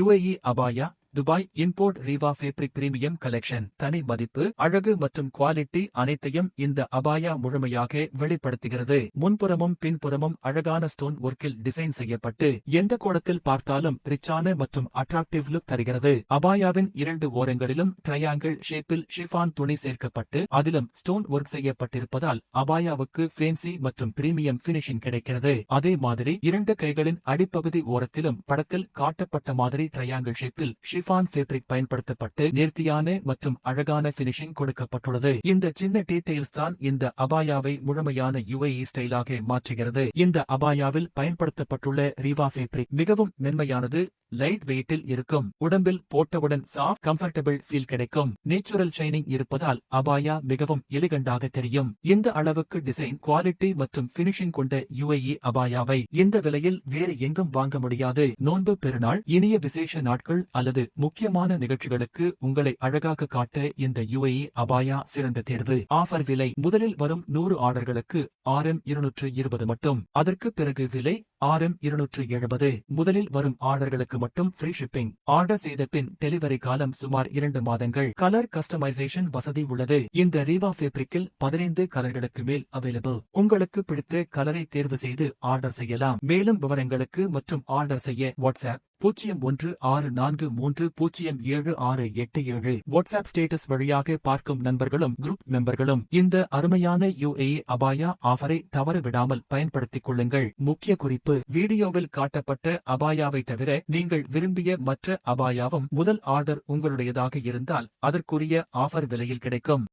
UAE அபாயா Dubai import ரீவா fabric premium collection தனி மதிப்பு அழகு மற்றும் குவாலிட்டி அனைத்தையும் இந்த அபாயா முழுமையாக வெளிப்படுத்துகிறது. முன்புறமும் பின்புறமும் அழகான ஸ்டோன் ஒர்க்கில் டிசைன் செய்யப்பட்டு எந்த கோணத்தில் பார்த்தாலும் ரிச்சான மற்றும் அட்ராக்டிவ் லுக் தருகிறது. அபாயாவின் 2 ஓரங்களிலும் ட்ரையாங்கிள் ஷேப்பில் ஷிஃபான் துணி சேர்க்கப்பட்டு அதிலும் ஸ்டோன் ஒர்க் செய்யப்பட்டிருப்பதால் அபாயாவுக்கு ஃபேன்சி மற்றும் பிரீமியம் பினிஷிங் கிடைக்கிறது. அதே மாதிரி 2 கைகளின் அடிப்பகுதி ஓரத்திலும் படத்தில் காட்டப்பட்ட மாதிரி ட்ரையாங்கிள் ஷேப்பில் ஷிஃபான் ஃபேப்ரிக் பயன்படுத்தப்பட்டு நேர்த்தியான மற்றும் அழகான பினிஷிங் கொடுக்கப்பட்டுள்ளது. இந்த சின்ன டீடைல்ஸ் தான் இந்த அபாயாவை முழுமையான UAE ஸ்டைலாக மாற்றுகிறது. இந்த அபாயாவில் பயன்படுத்தப்பட்டுள்ள ரீவா ஃபேப்ரிக் மிகவும் மென்மையானது, லைட் வெயிட்டில் இருக்கும். உடம்பில் போட்டவுடன் சாஃப்ட் கம்ஃபர்டபிள் ஃபீல் கிடைக்கும். நேச்சுரல் ஷைனிங் இருப்பதால் அபாயா மிகவும் எலிகண்டாக தெரியும். இந்த அளவுக்கு டிசைன் குவாலிட்டி மற்றும் பினிஷிங் கொண்ட UAE அபாயாவை இந்த விலையில் வேறு எங்கும் வாங்க முடியாது. நோன்பு பெருநாள், இனிய விசேஷ நாட்கள் அல்லது முக்கியமான நிகழ்ச்சிகளுக்கு உங்களை அழகாக காட்ட இந்த UAE அபாயா சிறந்த தேர்வு. ஆஃபர் விலை முதலில் வரும் 100 ஆர்டர்களுக்கு RM220 மட்டும். அதற்கு பிறகு விலை RM270. முதலில் வரும் ஆர்டர்களுக்கு மட்டும் ஃப்ரீ ஷிப்பிங். ஆர்டர் செய்த பின் டெலிவரி காலம் சுமார் 2 மாதங்கள். கலர் கஸ்டமைசேஷன் வசதி உள்ளது. இந்த ரீவா ஃபேப்ரிக்கில் 15 கலர்களுக்கு மேல் அவைலபிள். உங்களுக்கு பிடித்த கலரை தேர்வு செய்து ஆர்டர் செய்யலாம். மேலும் விவரங்களுக்கு மற்றும் ஆர்டர் செய்ய வாட்ஸ்அப் 0164307687. வாட்ஸ்அப் ஸ்டேட்டஸ் வழியாக பார்க்கும் நண்பர்களும் குரூப் மெம்பர்களும் இந்த அருமையான UAE அபாயா ஆஃபரை தவற விடாமல் பயன்படுத்திக் கொள்ளுங்கள். முக்கிய குறிப்பு: வீடியோவில் காட்டப்பட்ட அபாயாவை தவிர நீங்கள் விரும்பிய மற்ற அபாயாவும் முதல் ஆர்டர் உங்களுடையதாக இருந்தால் அதற்குரிய ஆஃபர் விலையில் கிடைக்கும்.